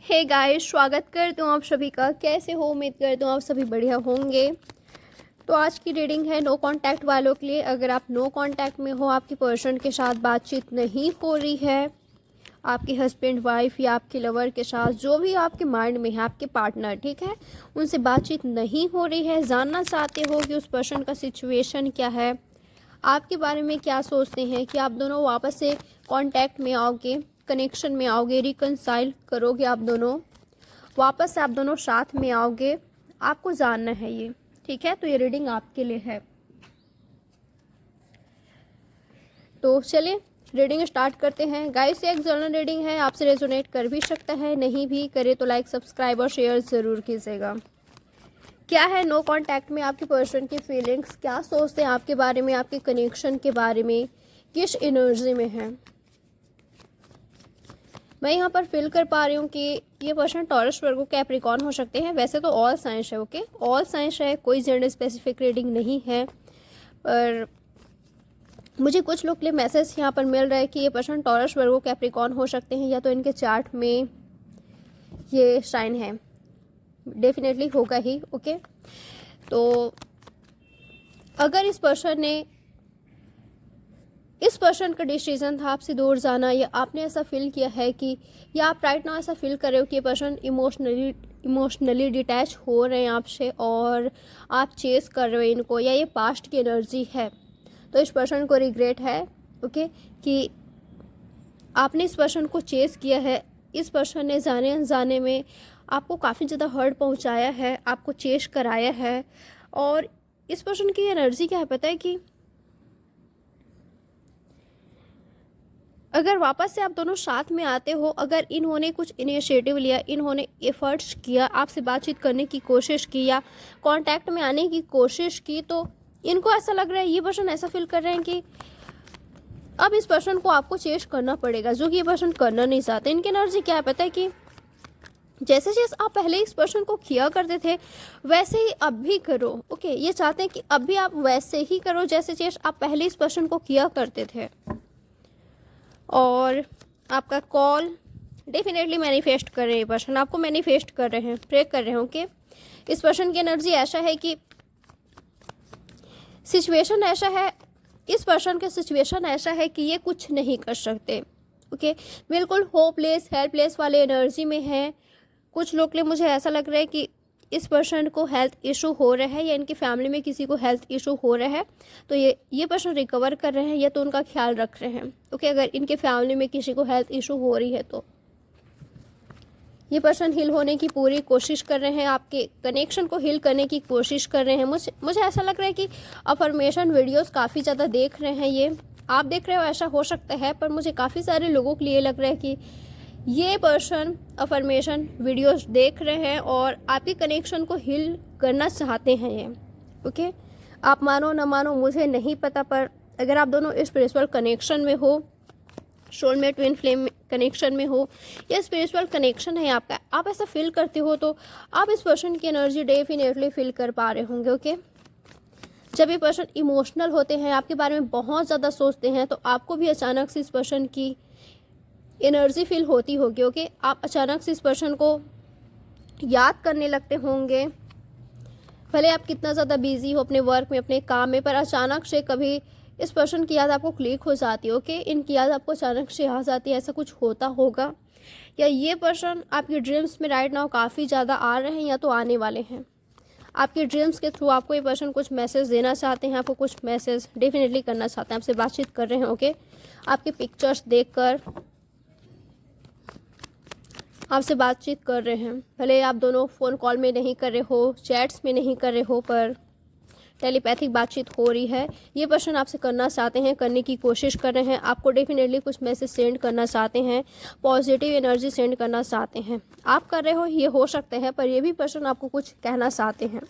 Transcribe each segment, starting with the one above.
Hey guys, स्वागत करती हूँ आप सभी का। कैसे हो? उम्मीद करती हूँ आप सभी बढ़िया होंगे। तो आज की रीडिंग है नो कांटेक्ट वालों के लिए। अगर आप नो कांटेक्ट में हो, आपकी पर्सन के साथ बातचीत नहीं हो रही है, आपके हस्बैंड वाइफ या आपके लवर के साथ, जो भी आपके माइंड में है, आपके पार्टनर, ठीक है, उनसे बातचीत नहीं हो रही है, जानना चाहते हो कि उस पर्सन का सिचुएशन क्या है, आपके बारे में क्या सोचते हैं, कि आप दोनों वापस से कांटेक्ट में आओगे, कनेक्शन में आओगे, रिकनसाइल करोगे, आप दोनों वापस से आप दोनों साथ में आओगे, आपको जानना है ये, ठीक है। तो ये रीडिंग आपके लिए है। तो चलिए रीडिंग स्टार्ट करते हैं। गाइस, ये एक जनरल रीडिंग है, आपसे रेजोनेट कर भी सकता है, नहीं भी करे तो लाइक, सब्सक्राइब और शेयर ज़रूर कीजिएगा। क्या है नो कांटेक्ट में आपके पर्सन की फीलिंग्स, क्या सोचते हैं आपके बारे में, आपके कनेक्शन के बारे में, किस एनर्जी में है। मैं यहाँ पर फील कर पा रही हूँ कि ये पर्सन टॉरस, वर्गो, कैप्रिकॉर्न हो सकते हैं। वैसे तो ऑल साइंस है, ओके, ऑल साइंस है, कोई जेंडर स्पेसिफिक रीडिंग नहीं है। पर मुझे कुछ लोग के लिए मैसेज यहाँ पर मिल रहा है कि ये पर्सन टॉरस, वर्गो, कैप्रिकॉर्न हो सकते हैं, या तो इनके चार्ट में ये साइन है, डेफिनेटली होगा ही, ओके। तो अगर इस पर्सन का डिसीजन था आपसे दूर जाना, या आपने ऐसा फील किया है कि, या आप राइट नाउ ऐसा फील कर रहे हो कि ये पर्सन इमोशनली डिटैच हो रहे हैं आपसे और आप चेस कर रहे हो इनको, या ये पास्ट की एनर्जी है, तो इस पर्सन को रिग्रेट है, ओके, कि आपने इस पर्सन को चेस किया है। इस पर्सन ने जाने अनजाने में आपको काफ़ी ज़्यादा हर्ट पहुंचाया है, आपको चेस कराया है। और इस पर्सन की एनर्जी क्या है पता है कि अगर वापस से आप दोनों साथ में आते हो, अगर इन्होंने कुछ इनिशिएटिव लिया, इन्होंने एफर्ट्स किया, आपसे बातचीत करने की कोशिश की या कांटेक्ट में आने की कोशिश की, तो इनको ऐसा लग रहा है, ये पर्सन ऐसा फील कर रहे हैं कि अब इस पर्सन को आपको चेस करना पड़ेगा, जो कि ये पर्सन करना नहीं चाहते। इनकी एनर्जी क्या है पता है कि जैसे चीज़ आप पहले इस पर्सन को किया करते थे, वैसे ही अब भी करो, ओके। ये चाहते हैं कि अब भी आप वैसे ही करो जैसे चीज़ आप पहले इस पर्सन को किया करते थे। और आपका कॉल डेफिनेटली मैनिफेस्ट कर रहे हैं, पर्सन आपको मैनिफेस्ट कर रहे हैं, प्रे कर रहे हैं, ओके। इस पर्सन की एनर्जी ऐसा है कि सिचुएशन ऐसा है, इस पर्सन का सिचुएशन ऐसा है कि ये कुछ नहीं कर सकते, ओके। बिल्कुल होपलेस, हेल्पलेस वाले एनर्जी में है। कुछ लोग के लिए मुझे ऐसा लग रहा है कि इस पर्सन को हेल्थ इशू हो रहा है, या इनकी फैमिली में किसी को हेल्थ इशू हो रहा है, तो ये पर्सन रिकवर कर रहे हैं, या तो उनका ख्याल रख रहे हैं, ओके। अगर इनके फैमिली में किसी को हेल्थ इशू हो रही है तो ये पर्सन हील होने की पूरी कोशिश कर रहे हैं, आपके कनेक्शन को हील करने की कोशिश कर रहे हैं। मुझे ऐसा लग रहा है कि अफर्मेशन वीडियोस काफ़ी ज़्यादा देख रहे हैं, ये आप देख रहे हो, ऐसा हो सकता है। पर मुझे काफ़ी सारे लोगों के लिए लग रहा है कि ये पर्सन अफर्मेशन वीडियोस देख रहे हैं और आपके कनेक्शन को हील करना चाहते हैं ये, ओके। आप मानो ना मानो मुझे नहीं पता, पर अगर आप दोनों स्पिरिचुअल कनेक्शन में हो, सोलमेट ट्विन फ्लेम कनेक्शन में हो, या स्पिरिचुअल कनेक्शन है आपका, आप ऐसा फील करते हो, तो आप इस पर्सन की एनर्जी डेफिनेटली फील कर पा रहे होंगे, ओके। जब ये पर्सन इमोशनल होते हैं, आपके बारे में बहुत ज़्यादा सोचते हैं, तो आपको भी अचानक से इस पर्सन की एनर्जी फील होती होगी, ओके। आप अचानक से इस पर्सन को याद करने लगते होंगे, भले आप कितना ज़्यादा बिजी हो अपने वर्क में, अपने काम में, पर अचानक से कभी इस पर्सन की याद आपको क्लिक हो जाती है, ओके। इनकी याद आपको अचानक से आ जाती है, ऐसा कुछ होता होगा। या ये पर्सन आपकी ड्रीम्स में राइट नाउ काफ़ी ज़्यादा आ रहे हैं, या तो आने वाले हैं। आपके ड्रीम्स के थ्रू आपको ये पर्सन कुछ मैसेज देना चाहते हैं, आपको कुछ मैसेज डेफिनेटली करना चाहते हैं, आपसे बातचीत कर रहे हैं, ओके। आपके पिक्चर्स देखकर आपसे बातचीत कर रहे हैं, भले आप दोनों फ़ोन कॉल में नहीं कर रहे हो, चैट्स में नहीं कर रहे हो, पर टेलीपैथिक बातचीत हो रही है। ये पर्सन आपसे करना चाहते हैं, करने की कोशिश कर रहे हैं, आपको डेफिनेटली कुछ मैसेज सेंड करना चाहते हैं, पॉजिटिव एनर्जी सेंड करना चाहते हैं। आप कर रहे हो, ये हो सकते हैं, पर ये भी पर्सन आपको कुछ कहना चाहते हैं।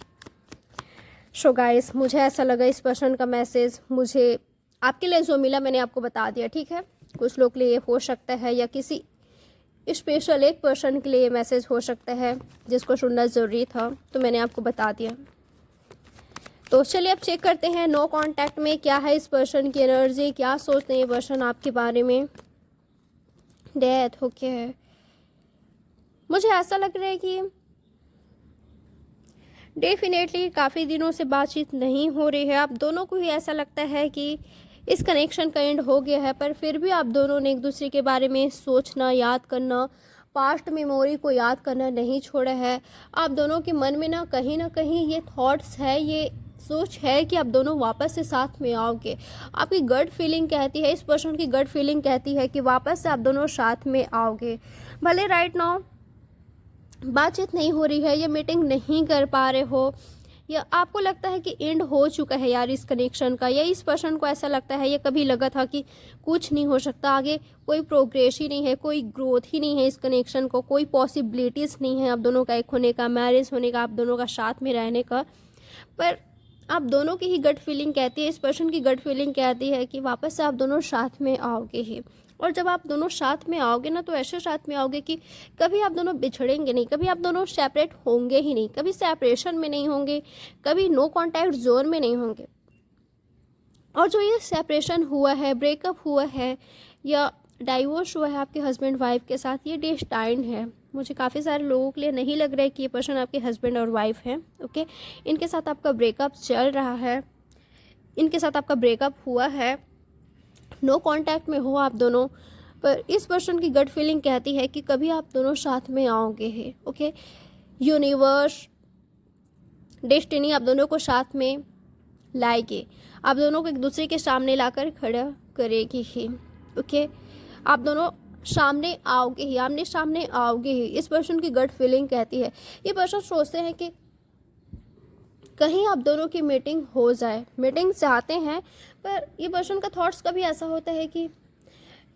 सो गाइस, मुझे ऐसा लगा इस पर्सन का मैसेज मुझे आपके लिए जो मिला, मैंने आपको बता दिया, ठीक है। कुछ लोग के लिए ये हो सकता है, या किसी स्पेशल एक पर्सन के लिए ये मैसेज हो सकता है जिसको सुनना ज़रूरी था, तो मैंने आपको बता दिया। तो चलिए अब चेक करते हैं नो कांटेक्ट में क्या है इस पर्सन की एनर्जी, क्या सोचते हैं ये पर्सन आपके बारे में। Death, okay. मुझे ऐसा लग रहा है कि डेफिनेटली काफ़ी दिनों से बातचीत नहीं हो रही है। आप दोनों को ही ऐसा लगता है कि इस कनेक्शन का एंड हो गया है, पर फिर भी आप दोनों ने एक दूसरे के बारे में सोचना, याद करना, पास्ट मेमोरी को याद करना नहीं छोड़ा है। आप दोनों के मन में ना कहीं ये थॉट्स है, ये सोच है कि आप दोनों वापस से साथ में आओगे। आपकी गट फीलिंग कहती है, इस पर्सन की गट फीलिंग कहती है कि वापस से आप दोनों साथ में आओगे। भले राइट नाउ बातचीत नहीं हो रही है या मीटिंग नहीं कर पा रहे हो, या आपको लगता है कि एंड हो चुका है यार इस कनेक्शन का, या इस पर्सन को ऐसा लगता है, या कभी लगा था कि कुछ नहीं हो सकता आगे, कोई प्रोग्रेस ही नहीं है, कोई ग्रोथ ही नहीं है इस कनेक्शन को, कोई पॉसिबिलिटीज़ नहीं है आप दोनों का एक होने का, मैरिज होने का, आप दोनों का साथ में रहने का। पर आप दोनों की ही गट फीलिंग कहती है, इस पर्सन की गट फीलिंग कहती है कि वापस से आप दोनों साथ में आओगे ही। और जब आप दोनों साथ में आओगे ना, तो ऐसे साथ में आओगे कि कभी आप दोनों बिछड़ेंगे नहीं, कभी आप दोनों सेपरेट होंगे ही नहीं, कभी सेपरेशन में नहीं होंगे, कभी नो कांटेक्ट जोन में नहीं होंगे। और जो ये सेपरेशन हुआ है, ब्रेकअप हुआ है या डाइवोर्स हुआ है आपके हस्बैंड वाइफ के साथ, ये डेस्टाइंड है। मुझे काफ़ी सारे लोगों के लिए नहीं लग रहा है कि ये पर्सन आपके हस्बैंड और वाइफ हैं। ओके, इनके साथ आपका ब्रेकअप चल रहा है, इनके साथ आपका ब्रेकअप हुआ है, नो कांटेक्ट में हो आप दोनों। पर इस पर्सन की गट फीलिंग कहती है कि कभी आप दोनों साथ में आओगे ही। ओके, यूनिवर्स, डेस्टिनी आप दोनों को साथ में लाएगी, आप दोनों को एक दूसरे के सामने लाकर खड़ा करेगी ही। ओके, आप दोनों सामने आओगे ही, आमने सामने आओगे ही, इस पर्सन की गट फीलिंग कहती है। ये पर्सन सोचते हैं कि कहीं आप दोनों की मीटिंग हो जाए, मीटिंग चाहते हैं, पर ये पर्सन का थॉट्स कभी ऐसा होता है कि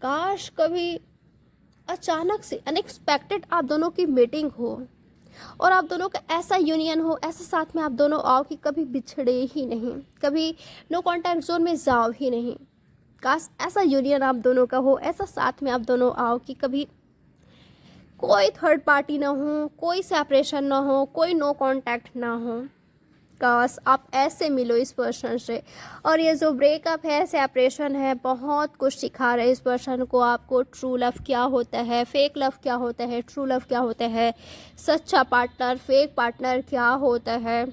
काश कभी अचानक से अनएक्सपेक्टेड आप दोनों की मीटिंग हो और आप दोनों का ऐसा यूनियन हो, ऐसा साथ में आप दोनों आओ कि कभी बिछड़े ही नहीं, कभी नो कांटेक्ट जोन में जाओ ही नहीं। काश ऐसा यूनियन आप दोनों का हो, ऐसा साथ में आप दोनों आओ कि कभी कोई थर्ड पार्टी ना हो, कोई सेपरेशन ना हो, कोई नो कांटेक्ट ना हो। काश आप ऐसे मिलो इस पर्सन से। और ये जो ब्रेकअप है, सेपरेशन है, बहुत कुछ सिखा रहे हैं इस पर्सन को, आपको ट्रू लव क्या होता है, फेक लव क्या होता है, ट्रू लव क्या होता है, सच्चा पार्टनर, फेक पार्टनर क्या होता है,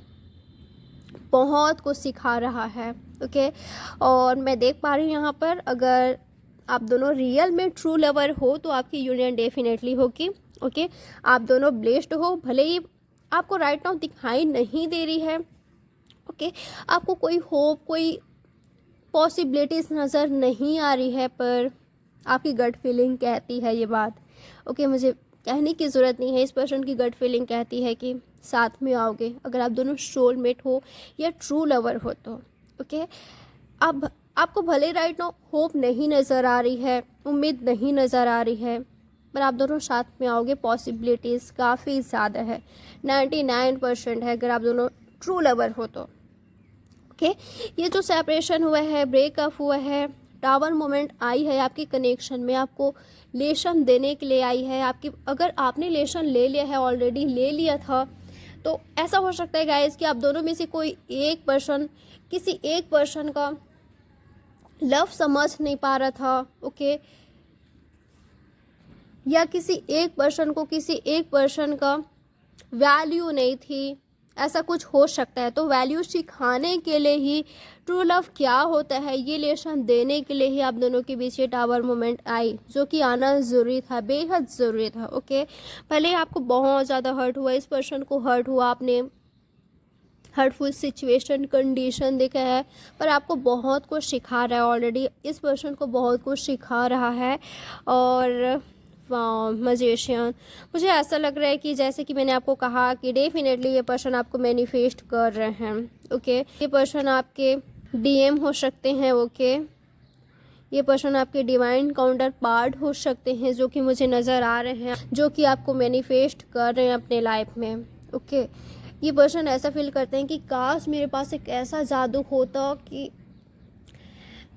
बहुत कुछ सिखा रहा है। ओके, और मैं देख पा रही हूँ यहाँ पर, अगर आप दोनों रियल में ट्रू लवर हो तो आपकी यूनियन डेफिनेटली होगी। ओके, आप दोनों ब्लेस्ड हो, भले ही आपको राइट नाउ दिखाई नहीं दे रही है। ओके, आपको कोई होप, कोई पॉसिबिलिटीज़ नज़र नहीं आ रही है, पर आपकी गट फीलिंग कहती है ये बात। ओके, मुझे कहने की ज़रूरत नहीं है, इस पर्सन की गट फीलिंग कहती है कि साथ में आओगे, अगर आप दोनों सोलमेट हो या ट्रू लवर हो तो। ओके, अब आपको भले राइट नाउ होप नहीं नज़र आ रही है, उम्मीद नहीं नज़र आ रही है, पर आप दोनों साथ में आओगे, पॉसिबिलिटीज़ काफ़ी ज़्यादा है, 99% है अगर आप दोनों ट्रू लवर हो तो। ओके, ये जो सेपरेशन हुआ है, ब्रेकअप हुआ है, टावर मोमेंट आई है आपकी कनेक्शन में, आपको लेशन देने के लिए आई है आपकी। अगर आपने लेशन ले लिया है, ऑलरेडी ले लिया था, तो ऐसा हो सकता है गाइस कि आप दोनों में से कोई एक पर्सन किसी एक पर्सन का लव समझ नहीं पा रहा था। ओके, या किसी एक पर्सन को किसी एक पर्सन का वैल्यू नहीं थी, ऐसा कुछ हो सकता है। तो वैल्यू सिखाने के लिए ही, ट्रू लव क्या होता है ये लेसन देने के लिए ही आप दोनों के बीच ये टावर मोमेंट आई, जो कि आना ज़रूरी था, बेहद ज़रूरी था। ओके, भले ही आपको बहुत ज़्यादा हर्ट हुआ, इस पर्सन को हर्ट हुआ, आपने हर्टफुल सिचुएशन, कंडीशन देखा है, पर आपको बहुत कुछ सिखा रहा है ऑलरेडी, इस पर्सन को बहुत कुछ सिखा रहा है। और मजिशियन, मुझे ऐसा लग रहा है कि जैसे कि मैंने आपको कहा कि डेफिनेटली ये पर्सन आपको मैनिफेस्ट कर रहे हैं। ओके, ये पर्सन आपके डीएम हो सकते हैं। ओके, ये पर्सन आपके डिवाइन काउंटर पार्ट हो सकते हैं, जो कि मुझे नज़र आ रहे हैं, जो कि आपको मैनिफेस्ट कर रहे हैं अपने लाइफ में। ओके, ये पर्सन ऐसा फील करते हैं कि काश मेरे पास एक ऐसा जादू होता कि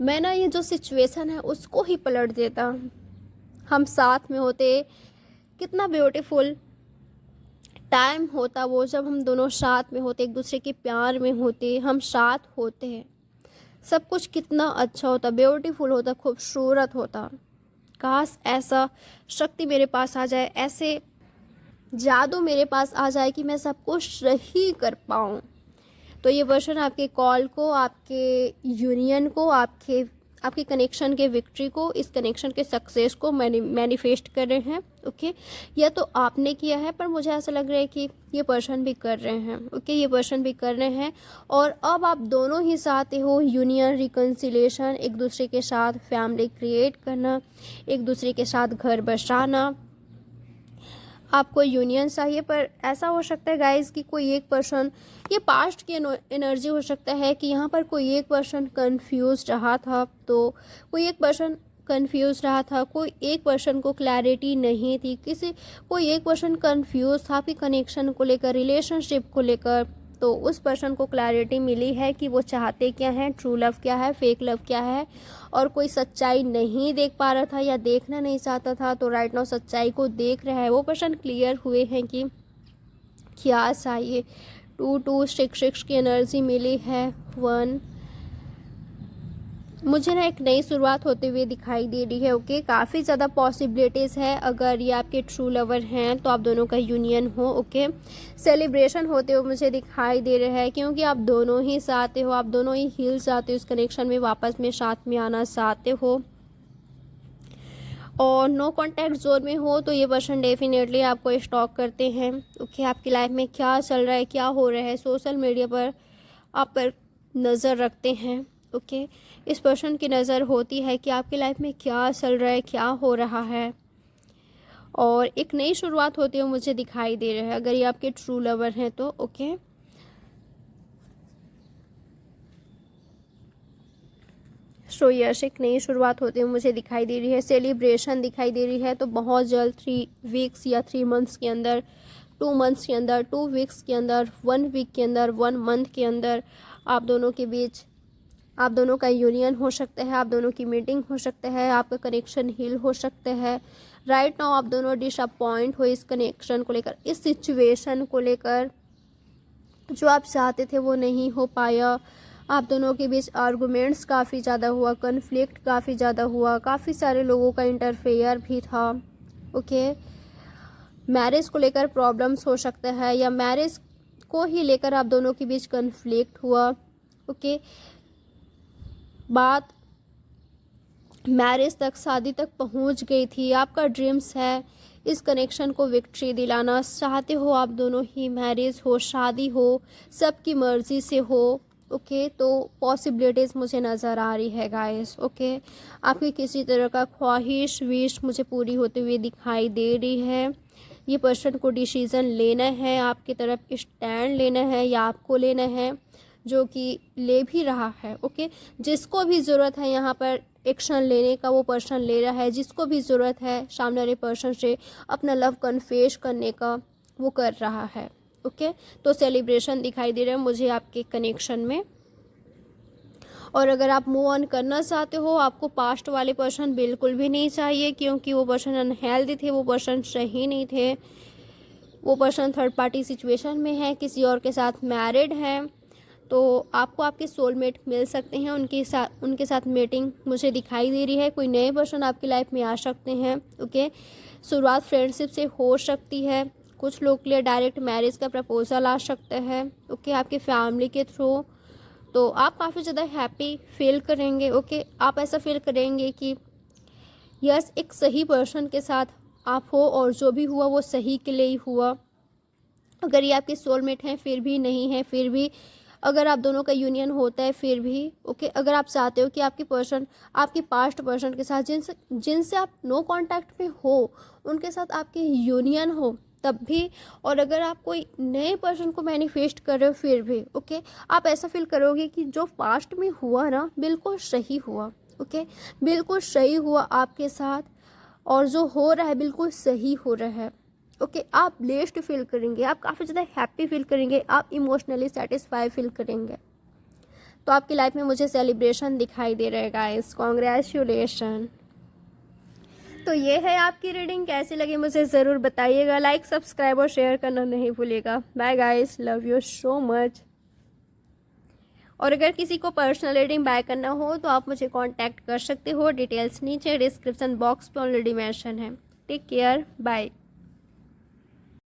मैं ना ये जो सिचुएशन है उसको ही पलट देता, हम साथ में होते, कितना ब्यूटीफुल टाइम होता वो, जब हम दोनों साथ में होते, एक दूसरे के प्यार में होते, हम साथ होते हैं, सब कुछ कितना अच्छा होता, ब्यूटीफुल होता, खूबसूरत होता। काश ऐसा शक्ति मेरे पास आ जाए, ऐसे जादू मेरे पास आ जाए कि मैं सब कुछ सही कर पाऊँ। तो ये पर्सन आपके कॉल को, आपके यूनियन को, आपके कनेक्शन के विक्ट्री को, इस कनेक्शन के सक्सेस को मैनिफेस्ट कर रहे हैं। ओके, या तो आपने किया है, पर मुझे ऐसा लग रहा है कि ये पर्सन भी कर रहे हैं। ओके, ये पर्सन भी कर रहे हैं। और अब आप दोनों ही चाहते हो यूनियन, रिकन्सिलेशन, एक दूसरे के साथ फैमिली क्रिएट करना, एक दूसरे के साथ घर बसाना। आपको यूनियन चाहिए, पर ऐसा हो सकता है गाइस कि कोई एक पर्सन, ये पास्ट की एनर्जी हो सकता है कि यहाँ पर कोई एक पर्सन कंफ्यूज रहा था। तो कोई एक पर्सन कंफ्यूज रहा था, कोई एक पर्सन को क्लैरिटी नहीं थी, कोई एक पर्सन कंफ्यूज था आपके कनेक्शन को लेकर, रिलेशनशिप को लेकर। तो उस पर्सन को क्लैरिटी मिली है कि वो चाहते क्या हैं, ट्रू लव क्या है, फेक लव क्या है, और कोई सच्चाई नहीं देख पा रहा था या देखना नहीं चाहता था, तो राइट नाउ सच्चाई को देख रहा है। वो पर्सन क्लियर हुए हैं कि क्या चाहिए। 2 2 6 6 की एनर्जी मिली है। 1, मुझे ना एक नई शुरुआत होते हुए दिखाई दे रही है। ओके, काफ़ी ज़्यादा पॉसिबिलिटीज़ है। अगर ये आपके ट्रू लवर हैं तो आप दोनों का यूनियन हो। ओके, सेलिब्रेशन होते हुए मुझे दिखाई दे रहा है, क्योंकि आप दोनों ही चाहते हो, आप दोनों ही हील चाहते हो, इस कनेक्शन में वापस में साथ में आना चाहते हो। और नो कॉन्टैक्ट जोन में हो तो ये पर्सन डेफिनेटली आपको स्टॉक करते हैं। ओके, आपकी लाइफ में क्या चल रहा है, क्या हो रहा है, सोशल मीडिया पर आप पर नज़र रखते हैं। ओके, इस पर्सन की नज़र होती है कि आपकी लाइफ में क्या चल रहा है, क्या हो रहा है। और एक नई शुरुआत होती हुई मुझे दिखाई दे रहा है, अगर ये आपके ट्रू लवर हैं तो। ओके, सो यस, एक नई शुरुआत होती हुई मुझे दिखाई दे रही है, सेलिब्रेशन दिखाई दे रही है। तो बहुत जल्द 3 वीक्स या 3 मंथ्स के अंदर, 2 मंथ्स के अंदर, 2 वीक्स के अंदर, 1 वीक के अंदर, 1 मंथ के अंदर आप दोनों के बीच, आप दोनों का यूनियन हो सकता है, आप दोनों की मीटिंग हो सकता है, आपका कनेक्शन हील हो सकता है। राइट नाउ आप दोनों डिसअपॉइंट हो इस कनेक्शन को लेकर, इस सिचुएशन को लेकर। जो आप चाहते थे वो नहीं हो पाया। आप दोनों के बीच आर्गुमेंट्स काफ़ी ज़्यादा हुआ, कन्फ्लिक्ट काफ़ी ज़्यादा हुआ, काफ़ी सारे लोगों का इंटरफेयर भी था। ओके, मैरिज को लेकर प्रॉब्लम्स हो सकता है, या मैरिज को ही लेकर आप दोनों के बीच कन्फ्लिक्ट हुआ। ओके, बात मैरिज तक, शादी तक पहुंच गई थी। आपका ड्रीम्स है इस कनेक्शन को विक्ट्री दिलाना, चाहते हो आप दोनों ही मैरिज हो, शादी हो, सबकी मर्ज़ी से हो। ओके, तो पॉसिबिलिटीज़ मुझे नज़र आ रही है गाइस। ओके, आपकी किसी तरह का ख्वाहिश विश मुझे पूरी होते हुए दिखाई दे रही है। ये पर्सन को डिसीज़न लेना है, आपकी तरफ स्टैंड लेना है, या आपको लेना है, जो कि ले भी रहा है। ओके, जिसको भी ज़रूरत है यहाँ पर एक्शन लेने का वो पर्सन ले रहा है, जिसको भी ज़रूरत है सामने वाले पर्सन से अपना लव कन्फेस करने का वो कर रहा है। ओके, तो सेलिब्रेशन दिखाई दे रहा है मुझे आपके कनेक्शन में। और अगर आप मूव ऑन करना चाहते हो, आपको पास्ट वाले पर्सन बिल्कुल भी नहीं चाहिए, क्योंकि वो पर्सन अनहेल्दी थे, वो पर्सन सही नहीं थे, वो पर्सन थर्ड पार्टी सिचुएशन में है, किसी और के साथ मैरिड हैं। तो आपको आपके सोलमेट मिल सकते हैं, उनके साथ मीटिंग मुझे दिखाई दे रही है। कोई नए पर्सन आपकी लाइफ में आ सकते हैं। ओके, शुरुआत फ्रेंडशिप से हो सकती है, कुछ लोग के लिए डायरेक्ट मैरिज का प्रपोजल आ सकता है। ओके, आपके फैमिली के थ्रू। तो आप काफ़ी ज़्यादा हैप्पी फील करेंगे। ओके, आप ऐसा फील करेंगे कि यस, एक सही पर्सन के साथ आप हो, और जो भी हुआ वो सही के लिए ही हुआ। अगर ये आपके सोलमेट हैं फिर भी नहीं है, फिर भी अगर आप दोनों का यूनियन होता है फिर भी। ओके, अगर आप चाहते हो कि आपके पर्सन, आपके पास्ट पर्सन के साथ जिनसे आप नो कांटेक्ट में हो, उनके साथ आपके यूनियन हो तब भी। और अगर आप कोई नए पर्सन को मैनिफेस्ट कर रहे हो फिर भी। ओके, आप ऐसा फील करोगे कि जो पास्ट में हुआ ना बिल्कुल सही हुआ। ओके, बिल्कुल सही हुआ आपके साथ, और जो हो रहा है बिल्कुल सही हो रहा है। ओके, आप ब्लेस्ड फील करेंगे, आप काफ़ी ज़्यादा हैप्पी फील करेंगे, आप इमोशनली सेटिस्फाई फील करेंगे। तो आपकी लाइफ में मुझे सेलिब्रेशन दिखाई दे रहा है गाइस, कॉन्ग्रेचुलेशन। तो ये है आपकी रीडिंग, कैसी लगी मुझे ज़रूर बताइएगा। लाइक, सब्सक्राइब और शेयर करना नहीं भूलिएगा। Bye guys, love you so much. और अगर किसी को पर्सनल रीडिंग बाय करना हो तो आप मुझे कांटेक्ट कर सकते हो, डिटेल्स नीचे डिस्क्रिप्शन बॉक्स पे ऑलरेडी मेंशन है। Take care, bye.